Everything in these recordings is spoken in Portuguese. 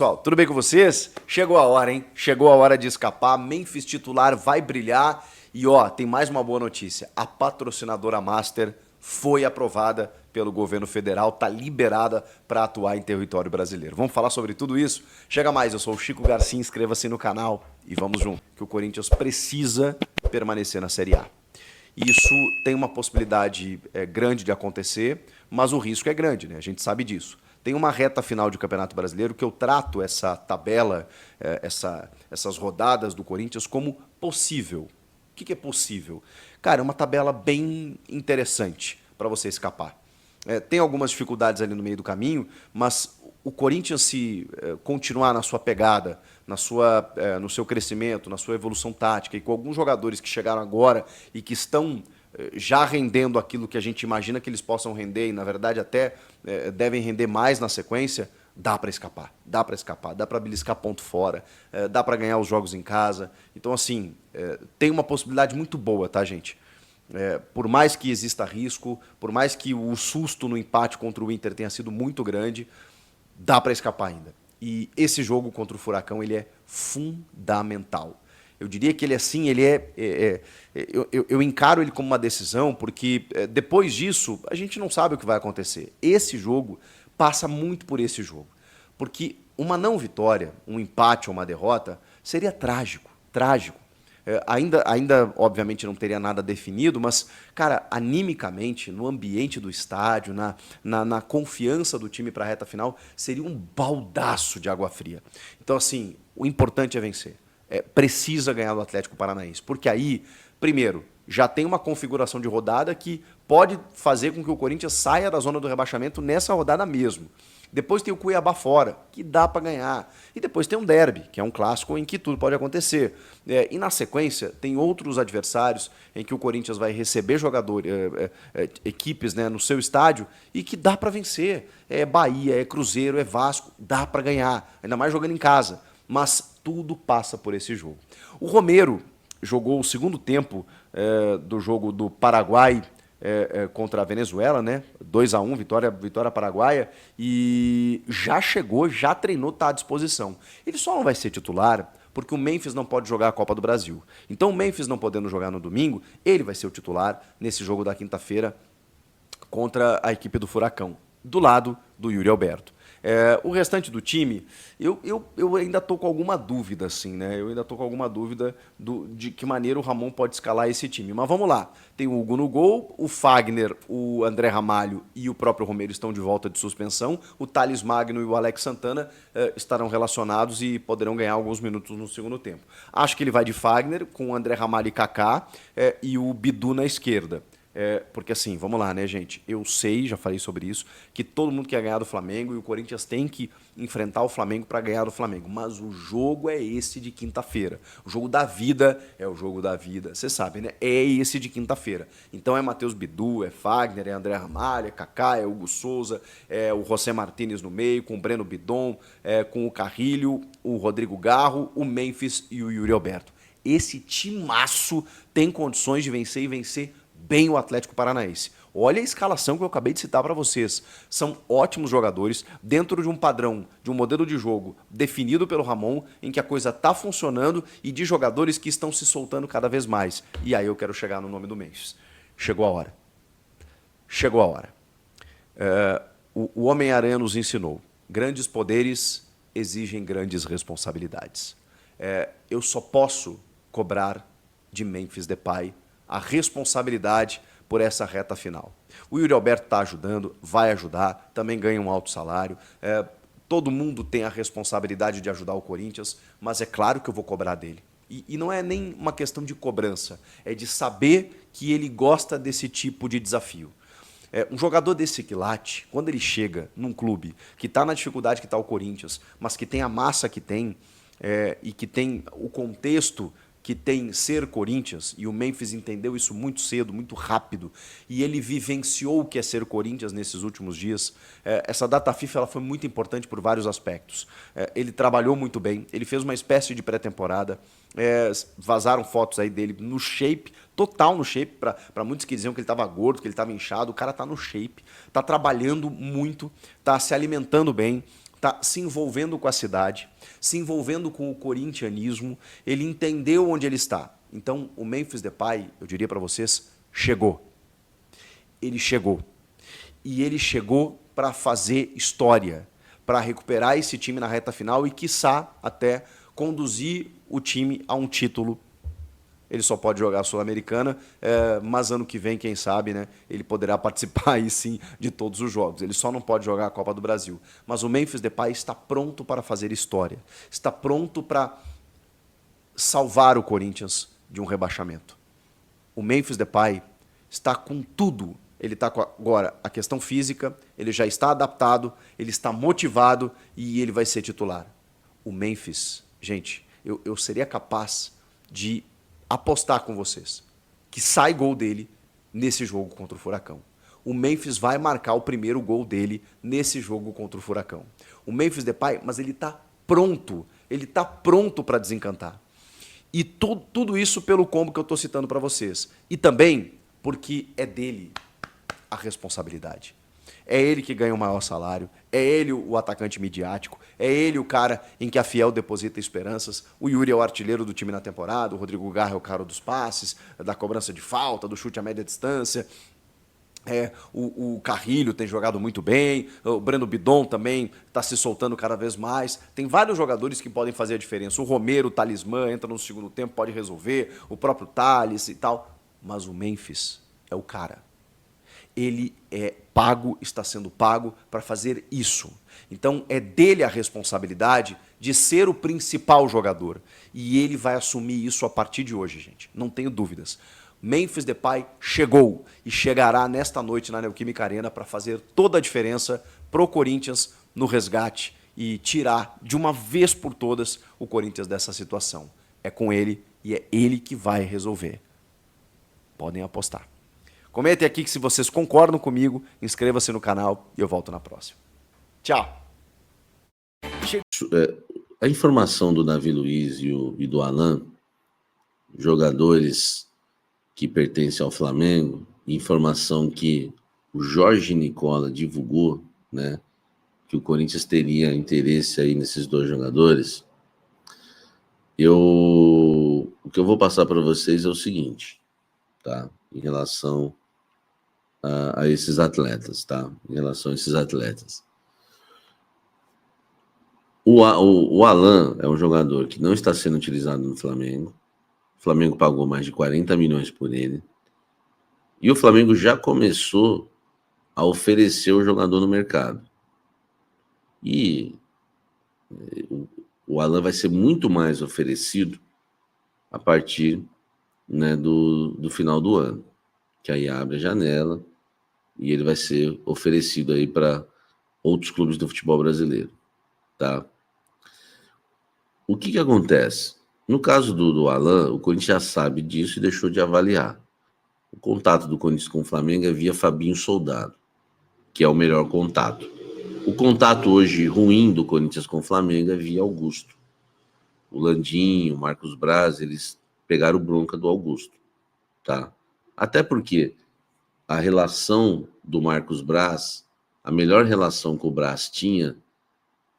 Pessoal, tudo bem com vocês? Chegou a hora, hein? Chegou a hora de escapar. Memphis titular vai brilhar. E ó, tem mais uma boa notícia. A patrocinadora Master foi aprovada pelo governo federal, tá liberada para atuar em território brasileiro. Vamos falar sobre tudo isso? Chega mais, eu sou o Chico Garcia, inscreva-se no canal e vamos junto, que o Corinthians precisa permanecer na Série A. Isso tem uma possibilidade grande de acontecer, mas o risco é grande, né? A gente sabe disso. Tem uma reta final de Campeonato Brasileiro que eu trato essa tabela, essas rodadas do Corinthians como possível. O que é possível? Cara, é uma tabela bem interessante para você escapar. Tem algumas dificuldades ali no meio do caminho, mas o Corinthians, se continuar na sua pegada, no seu crescimento, na sua evolução tática, e com alguns jogadores que chegaram agora e que estão já rendendo aquilo que a gente imagina que eles possam render, e na verdade até devem render mais na sequência, dá para escapar, dá para beliscar ponto fora, dá para ganhar os jogos em casa. Então, assim, tem uma possibilidade muito boa, tá, gente? Por mais que exista risco, por mais que o susto no empate contra o Inter tenha sido muito grande, dá para escapar ainda. E esse jogo contra o Furacão, ele é fundamental. Eu diria que ele assim, eu encaro ele como uma decisão, porque depois disso a gente não sabe o que vai acontecer. Esse jogo passa muito por esse jogo. Porque uma não vitória, um empate ou uma derrota, seria trágico, trágico. Ainda, obviamente, não teria nada definido, mas, cara, animicamente, no ambiente do estádio, na confiança do time para a reta final, seria um baldaço de água fria. Então, assim, o importante é vencer. Precisa ganhar do Atlético Paranaense, porque aí, primeiro, já tem uma configuração de rodada que pode fazer com que o Corinthians saia da zona do rebaixamento nessa rodada mesmo. Depois tem o Cuiabá fora, que dá para ganhar. E depois tem um derby, que é um clássico em que tudo pode acontecer. E na sequência, tem outros adversários em que o Corinthians vai receber jogadores, equipes, né, no seu estádio e que dá para vencer. É Bahia, é Cruzeiro, é Vasco, dá para ganhar. Ainda mais jogando em casa. Mas tudo passa por esse jogo. O Romero jogou o segundo tempo do jogo do Paraguai contra a Venezuela, né? 2-1, vitória paraguaia, e já chegou, já treinou, está à disposição. Ele só não vai ser titular porque o Memphis não pode jogar a Copa do Brasil. Então o Memphis não podendo jogar no domingo, ele vai ser o titular nesse jogo da quinta-feira contra a equipe do Furacão, do lado do Yuri Alberto. O restante do time, eu ainda estou com alguma dúvida, assim, né? Eu ainda estou com alguma dúvida de que maneira o Ramon pode escalar esse time. Mas vamos lá. Tem o Hugo no gol, o Fagner, o André Ramalho e o próprio Romero estão de volta de suspensão. O Thales Magno e o Alex Santana estarão relacionados e poderão ganhar alguns minutos no segundo tempo. Acho que ele vai de Fagner, com o André Ramalho e Kaká, e o Bidu na esquerda. Porque assim, vamos lá, né, gente? Eu sei, já falei sobre isso, que todo mundo quer ganhar do Flamengo e o Corinthians tem que enfrentar o Flamengo para ganhar do Flamengo. Mas o jogo é esse de quinta-feira. O jogo da vida é o jogo da vida. Você sabe, né? É esse de quinta-feira. Então é Matheus Bidu, é Fagner, é André Ramalho, é Kaká, é Hugo Souza, é o José Martínez no meio, com o Breno Bidon, com o Carrilho, o Rodrigo Garro, o Memphis e o Yuri Alberto. Esse timaço tem condições de vencer e vencer bem o Atlético Paranaense. Olha a escalação que eu acabei de citar para vocês. São ótimos jogadores dentro de um padrão, de um modelo de jogo definido pelo Ramon, em que a coisa está funcionando e de jogadores que estão se soltando cada vez mais. E aí eu quero chegar no nome do Memphis. Chegou a hora. Chegou a hora. O Homem-Aranha nos ensinou. Grandes poderes exigem grandes responsabilidades. Eu só posso cobrar de Memphis Depay a responsabilidade por essa reta final. O Yuri Alberto está ajudando, vai ajudar, também ganha um alto salário. Todo mundo tem a responsabilidade de ajudar o Corinthians, mas é claro que eu vou cobrar dele. E não é nem uma questão de cobrança, é de saber que ele gosta desse tipo de desafio. Um jogador desse quilate, quando ele chega num clube que está na dificuldade que está o Corinthians, mas que tem a massa que tem, e que tem o contexto que tem ser Corinthians, e o Memphis entendeu isso muito cedo, muito rápido, e ele vivenciou o que é ser Corinthians nesses últimos dias. Essa data FIFA ela foi muito importante por vários aspectos. Ele trabalhou muito bem, ele fez uma espécie de pré-temporada, vazaram fotos aí dele no shape, total no shape, para muitos que diziam que ele estava gordo, que ele estava inchado. O cara está no shape, está trabalhando muito, está se alimentando bem, está se envolvendo com a cidade, se envolvendo com o corintianismo, ele entendeu onde ele está. Então, o Memphis Depay, eu diria para vocês, chegou. Ele chegou. E ele chegou para fazer história, para recuperar esse time na reta final e, quiçá, até conduzir o time a um título. Ele só pode jogar a Sul-Americana, mas ano que vem, quem sabe, né, ele poderá participar aí sim de todos os jogos. Ele só não pode jogar a Copa do Brasil. Mas o Memphis Depay está pronto para fazer história. Está pronto para salvar o Corinthians de um rebaixamento. O Memphis Depay está com tudo. Ele está com agora a questão física, ele já está adaptado, ele está motivado e ele vai ser titular. O Memphis, gente, eu seria capaz de apostar com vocês que sai gol dele nesse jogo contra o Furacão. O Memphis vai marcar o primeiro gol dele nesse jogo contra o Furacão. O Memphis Depay, mas ele está pronto para desencantar. E tudo isso pelo combo que eu estou citando para vocês. E também porque é dele a responsabilidade. É ele que ganha o maior salário, é ele o atacante midiático, é ele o cara em que a Fiel deposita esperanças. O Yuri é o artilheiro do time na temporada, o Rodrigo Garra é o cara dos passes, da cobrança de falta, do chute a média distância. O Carrilho tem jogado muito bem, o Breno Bidon também está se soltando cada vez mais. Tem vários jogadores que podem fazer a diferença. O Romero, o Talismã, entra no segundo tempo, pode resolver, o próprio Thales e tal. Mas o Memphis é o cara. Ele está sendo pago para fazer isso. Então é dele a responsabilidade de ser o principal jogador. E ele vai assumir isso a partir de hoje, gente. Não tenho dúvidas. Memphis Depay chegou e chegará nesta noite na Neoquímica Arena para fazer toda a diferença pro Corinthians no resgate e tirar de uma vez por todas o Corinthians dessa situação. É com ele e é ele que vai resolver. Podem apostar. Comentem aqui que se vocês concordam comigo, inscreva-se no canal e eu volto na próxima. Tchau! A informação do Davi Luiz e do Alan, jogadores que pertencem ao Flamengo, informação que o Jorge Nicola divulgou, né, que o Corinthians teria interesse aí nesses dois jogadores, o que eu vou passar para vocês é o seguinte, tá? Em relação a esses atletas, tá? Em relação a esses atletas. O Alan é um jogador que não está sendo utilizado no Flamengo. O Flamengo pagou mais de 40 milhões por ele. E o Flamengo já começou a oferecer o jogador no mercado. E o Alan vai ser muito mais oferecido a partir, né, do final do ano. Que aí abre a janela e ele vai ser oferecido aí para outros clubes do futebol brasileiro, tá? O que acontece? No caso do Alan, o Corinthians já sabe disso e deixou de avaliar. O contato do Corinthians com o Flamengo é via Fabinho Soldado, que é o melhor contato. O contato hoje ruim do Corinthians com o Flamengo é via Augusto. O Landinho, o Marcos Braz, eles pegaram bronca do Augusto, tá? Até porque a relação do Marcos Braz, a melhor relação que o Braz tinha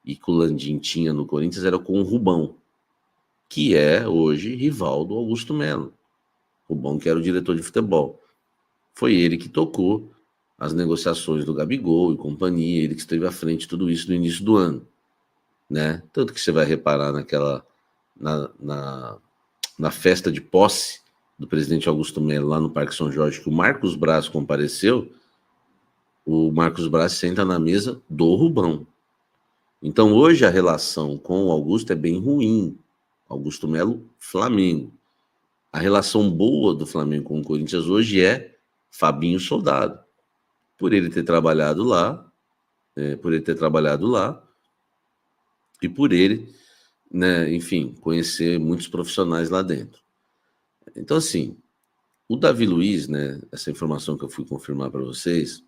e que o Landim tinha no Corinthians era com o Rubão, que é hoje rival do Augusto Melo. Rubão, que era o diretor de futebol. Foi ele que tocou as negociações do Gabigol e companhia, ele que esteve à frente de tudo isso no início do ano, né? Tanto que você vai reparar na festa de posse do presidente Augusto Melo lá no Parque São Jorge, que o Marcos Braz compareceu, o Marcos Braz senta na mesa do Rubão. Então hoje a relação com o Augusto é bem ruim. Augusto Melo, Flamengo. A relação boa do Flamengo com o Corinthians hoje é Fabinho Soldado. Por ele ter trabalhado lá, e por ele, né, enfim, conhecer muitos profissionais lá dentro. Então, assim, o Davi Luiz, né, essa informação que eu fui confirmar para vocês,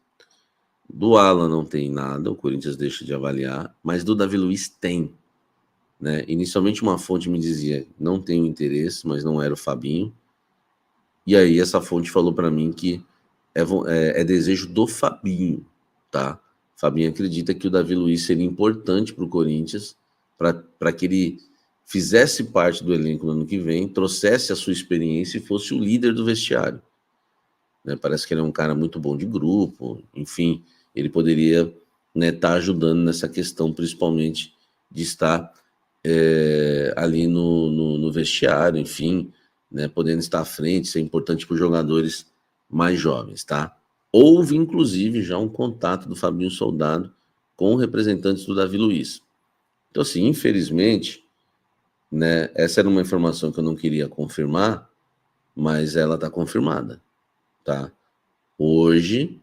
do Alan não tem nada, o Corinthians deixa de avaliar, mas do Davi Luiz tem, né? Inicialmente uma fonte me dizia, não tenho interesse, mas não era o Fabinho, e aí essa fonte falou para mim que é desejo do Fabinho, tá? Fabinho acredita que o Davi Luiz seria importante para o Corinthians, para que ele fizesse parte do elenco no ano que vem, trouxesse a sua experiência e fosse o líder do vestiário. Né? Parece que ele é um cara muito bom de grupo, enfim, ele poderia, né, estar ajudando nessa questão, principalmente de estar ali no vestiário, enfim, né, podendo estar à frente, ser importante para os jogadores mais jovens, tá? Houve, inclusive, já um contato do Fabinho Soldado com representantes do Davi Luiz. Então, assim, infelizmente, né, essa era uma informação que eu não queria confirmar, mas ela está confirmada, tá? Hoje,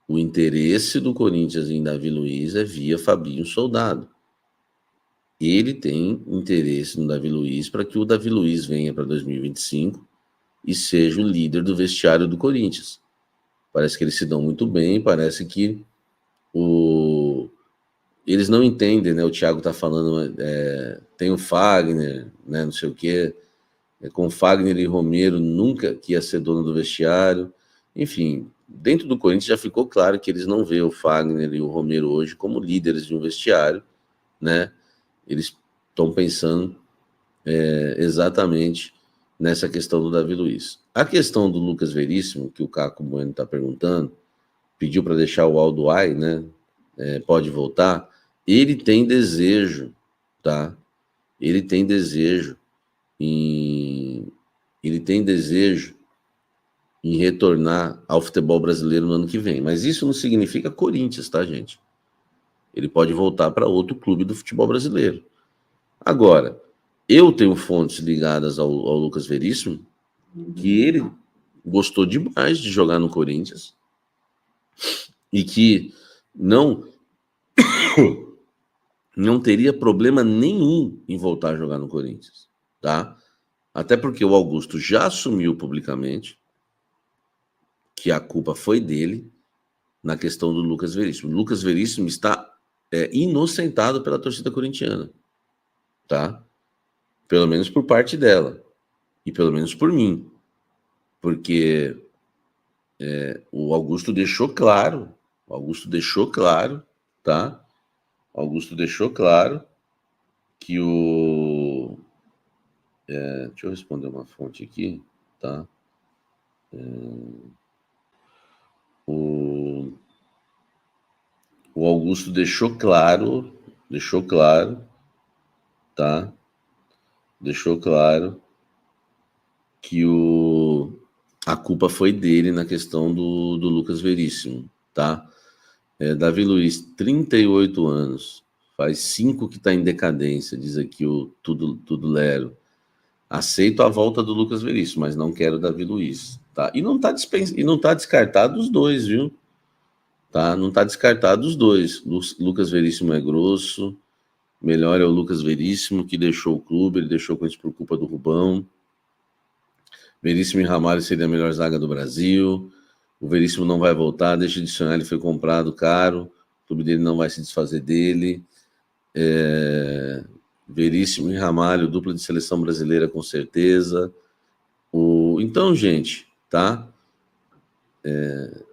o interesse do Corinthians em Davi Luiz é via Fabinho Soldado. Ele tem interesse no Davi Luiz para que o Davi Luiz venha para 2025 e seja o líder do vestiário do Corinthians. Parece que eles se dão muito bem, parece que eles não entendem, né? O Thiago tá falando, tem o Fagner, né? Não sei o quê. Com Fagner e Romero nunca que ia ser dono do vestiário. Enfim, dentro do Corinthians já ficou claro que eles não veem o Fagner e o Romero hoje como líderes de um vestiário, né? Eles estão pensando exatamente nessa questão do Davi Luiz. A questão do Lucas Veríssimo, que o Caco Bueno está perguntando, pediu para deixar o Aldoai, né? Pode voltar. Ele tem desejo, tá? Ele tem desejo em retornar ao futebol brasileiro no ano que vem. Mas isso não significa Corinthians, tá, gente? Ele pode voltar para outro clube do futebol brasileiro. Agora, eu tenho fontes ligadas ao Lucas Veríssimo, que ele gostou demais de jogar no Corinthians e que não teria problema nenhum em voltar a jogar no Corinthians, tá? Até porque o Augusto já assumiu publicamente que a culpa foi dele na questão do Lucas Veríssimo. O Lucas Veríssimo está inocentado pela torcida corintiana, tá? Pelo menos por parte dela e pelo menos por mim, porque o Augusto deixou claro, tá? O Augusto deixou claro que deixa eu responder uma fonte aqui, tá? O Augusto deixou claro, tá? Deixou claro que a culpa foi dele na questão do Lucas Veríssimo, tá? Davi Luiz, 38 anos, faz 5 que está em decadência, diz aqui o Tudo Lero. Aceito a volta do Lucas Veríssimo, mas não quero o Davi Luiz, tá? E não tá descartado os dois, viu? Tá? Não tá descartado os dois. Lucas Veríssimo é grosso, melhor é o Lucas Veríssimo, que deixou o clube, ele deixou com isso por culpa do Rubão. Veríssimo e Ramalho seria a melhor zaga do Brasil. O Veríssimo não vai voltar, deixa de sonhar, ele foi comprado caro, o clube dele não vai se desfazer dele. Veríssimo e Ramalho, dupla de seleção brasileira com certeza. Então, gente, tá?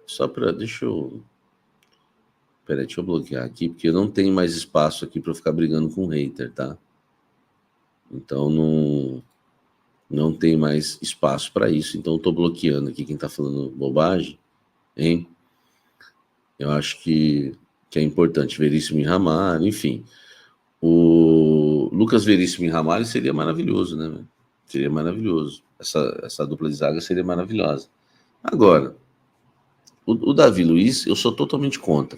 Só para... Deixa eu bloquear aqui, porque eu não tenho mais espaço aqui para ficar brigando com hater, tá? Então, não tem mais espaço para isso. Então, eu tô bloqueando aqui quem tá falando bobagem, hein? Eu acho que é importante. Veríssimo e Ramalho, enfim. O Lucas Veríssimo e Ramalho seria maravilhoso, né? Seria maravilhoso. Essa dupla de zaga seria maravilhosa. Agora, o Davi Luiz, eu sou totalmente contra.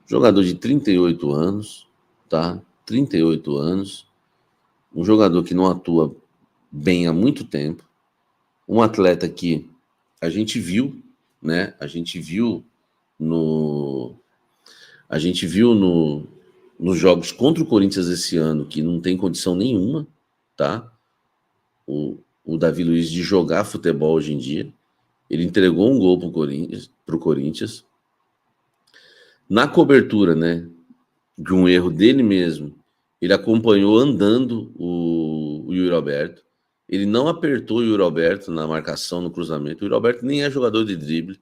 Jogador de 38 anos, tá? 38 anos. Um jogador que não atua bem há muito tempo. Um atleta que a gente viu, né? A gente viu nos jogos contra o Corinthians esse ano que não tem condição nenhuma, tá? O Davi Luiz de jogar futebol hoje em dia. Ele entregou um gol pro Corinthians. Na cobertura, né, de um erro dele mesmo, ele acompanhou andando o Yuri Alberto. Ele não apertou o Yuri Alberto na marcação, no cruzamento. O Yuri Alberto nem é jogador de drible.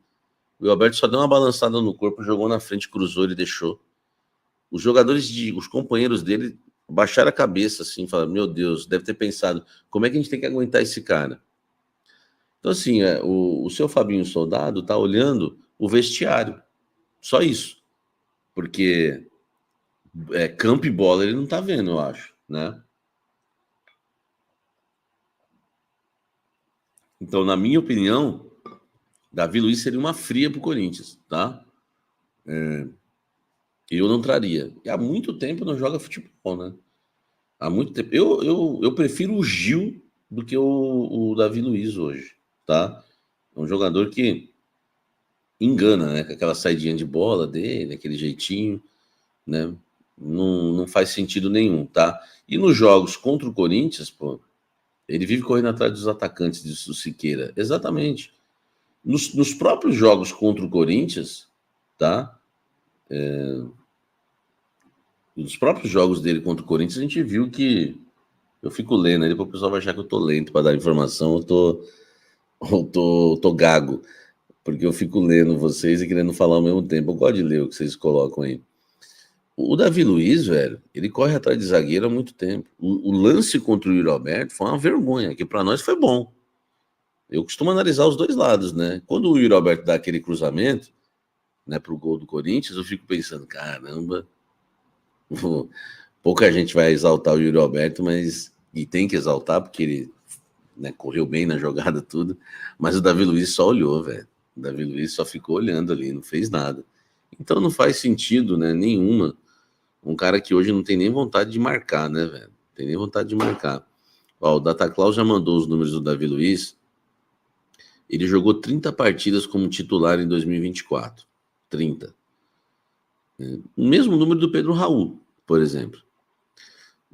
O Yuri Alberto só deu uma balançada no corpo, jogou na frente, cruzou, ele deixou. Os companheiros dele baixaram a cabeça assim, falaram, meu Deus, deve ter pensado, como é que a gente tem que aguentar esse cara? Então, assim, o seu Fabinho Soldado tá olhando o vestiário, só isso. Porque campo e bola ele não tá vendo, eu acho, né? Então, na minha opinião, Davi Luiz seria uma fria pro Corinthians, tá? Eu não traria. E há muito tempo não joga futebol, né? Há muito tempo. Eu prefiro o Gil do que o Davi Luiz hoje, tá? É um jogador que engana, né? Com aquela saidinha de bola dele, aquele jeitinho, né? Não faz sentido nenhum, tá? E nos jogos contra o Corinthians, pô, ele vive correndo atrás dos atacantes do Siqueira. Exatamente. Nos próprios jogos contra o Corinthians, tá? Nos próprios jogos dele contra o Corinthians, a gente viu que eu fico lendo, aí depois o pessoal vai achar que eu tô lento para dar informação, eu tô gago, porque eu fico lendo vocês e querendo falar ao mesmo tempo. Eu gosto de ler o que vocês colocam aí. O Davi Luiz, velho, ele corre atrás de zagueiro há muito tempo. O lance contra o Yuri Alberto foi uma vergonha, que para nós foi bom. Eu costumo analisar os dois lados, né? Quando o Yuri Alberto dá aquele cruzamento, né, pro gol do Corinthians, eu fico pensando, caramba, pouca gente vai exaltar o Yuri Alberto, mas e tem que exaltar porque ele, né, correu bem na jogada tudo, mas o Davi Luiz só olhou, velho. O Davi Luiz só ficou olhando ali, não fez nada. Então não faz sentido, né, nenhuma. Um cara que hoje não tem nem vontade de marcar, né, velho? Tem nem vontade de marcar. Ó, o Data Claus já mandou os números do Davi Luiz. Ele jogou 30 partidas como titular em 2024. 30. O mesmo número do Pedro Raul, por exemplo.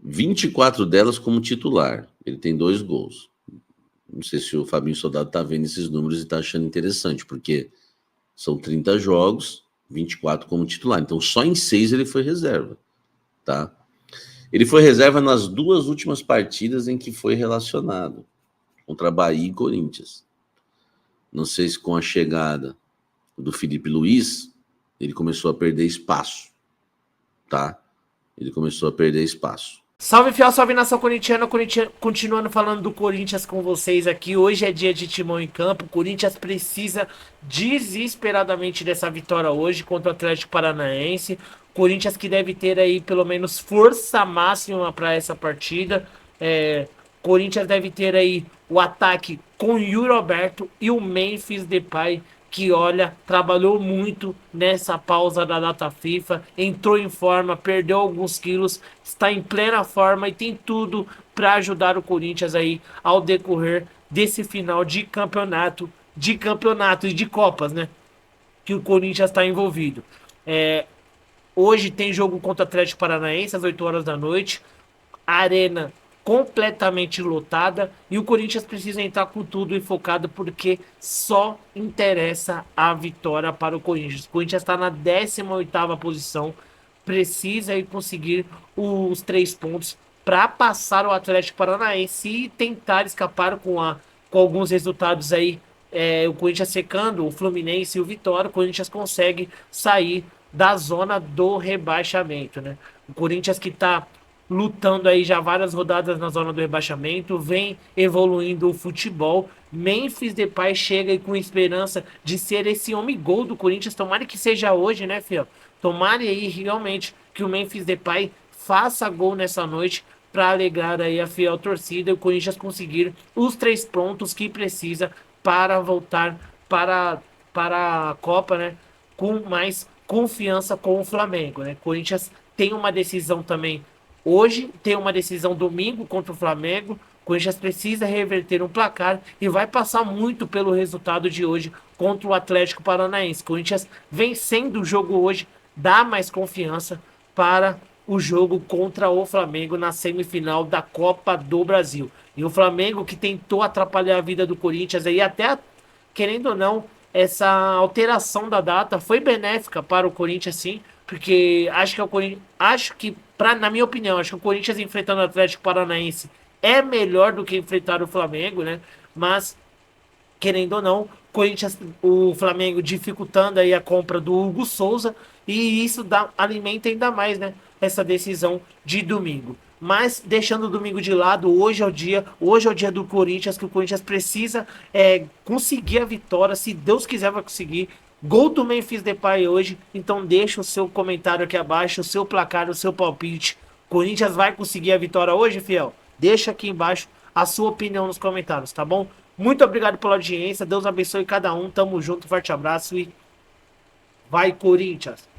24 delas como titular. Ele tem 2 gols. Não sei se o Fabinho Soldado tá vendo esses números e tá achando interessante, porque são 30 jogos, 24 como titular. Então só em 6 ele foi reserva, tá? Ele foi reserva nas 2 últimas partidas em que foi relacionado, contra Bahia e Corinthians. Não sei se com a chegada do Felipe Luiz, ele começou a perder espaço, tá? Ele começou a perder espaço. Salve fiel, salve nação corintiana, continuando falando do Corinthians com vocês aqui. Hoje é dia de Timão em campo. O Corinthians precisa desesperadamente dessa vitória hoje contra o Atlético Paranaense. Corinthians que deve ter aí pelo menos força máxima para essa partida. Corinthians deve ter aí o ataque com o Yuri Alberto e o Memphis Depay, que, olha, trabalhou muito nessa pausa da data FIFA, entrou em forma, perdeu alguns quilos, está em plena forma e tem tudo para ajudar o Corinthians aí ao decorrer desse final de campeonato e de Copas, né? Que o Corinthians está envolvido. Hoje tem jogo contra o Atlético Paranaense às 8 horas da noite. Arena completamente lotada e o Corinthians precisa entrar com tudo e focado porque só interessa a vitória para o Corinthians. O Corinthians está na 18ª posição, precisa aí conseguir os 3 pontos para passar o Atlético Paranaense e tentar escapar com alguns resultados aí. O Corinthians secando o Fluminense e o Vitória, o Corinthians consegue sair da zona do rebaixamento, né? O Corinthians que está lutando aí já várias rodadas na zona do rebaixamento, vem evoluindo o futebol. Memphis Depay chega aí com esperança de ser esse homem gol do Corinthians. Tomara que seja hoje, né, fiel? Tomara aí realmente que o Memphis Depay faça gol nessa noite para alegrar aí a fiel torcida e o Corinthians conseguir os 3 pontos que precisa para voltar para a Copa, né? Com mais confiança com o Flamengo, né? Corinthians tem uma decisão também hoje, tem uma decisão domingo contra o Flamengo. O Corinthians precisa reverter um placar e vai passar muito pelo resultado de hoje contra o Atlético Paranaense. O Corinthians vencendo o jogo hoje dá mais confiança para o jogo contra o Flamengo na semifinal da Copa do Brasil. E o Flamengo que tentou atrapalhar a vida do Corinthians aí até, querendo ou não, essa alteração da data foi benéfica para o Corinthians, sim, porque na minha opinião, acho que o Corinthians enfrentando o Atlético Paranaense é melhor do que enfrentar o Flamengo, né? Mas, querendo ou não, Corinthians, o Flamengo dificultando aí a compra do Hugo Souza, e isso alimenta ainda mais, né, essa decisão de domingo. Mas deixando o domingo de lado, hoje é o dia do Corinthians, que o Corinthians precisa conseguir a vitória, se Deus quiser vai conseguir. Gol do Memphis Depay hoje, então deixa o seu comentário aqui abaixo, o seu placar, o seu palpite. Corinthians vai conseguir a vitória hoje, fiel? Deixa aqui embaixo a sua opinião nos comentários, tá bom? Muito obrigado pela audiência, Deus abençoe cada um, tamo junto, forte abraço e vai Corinthians!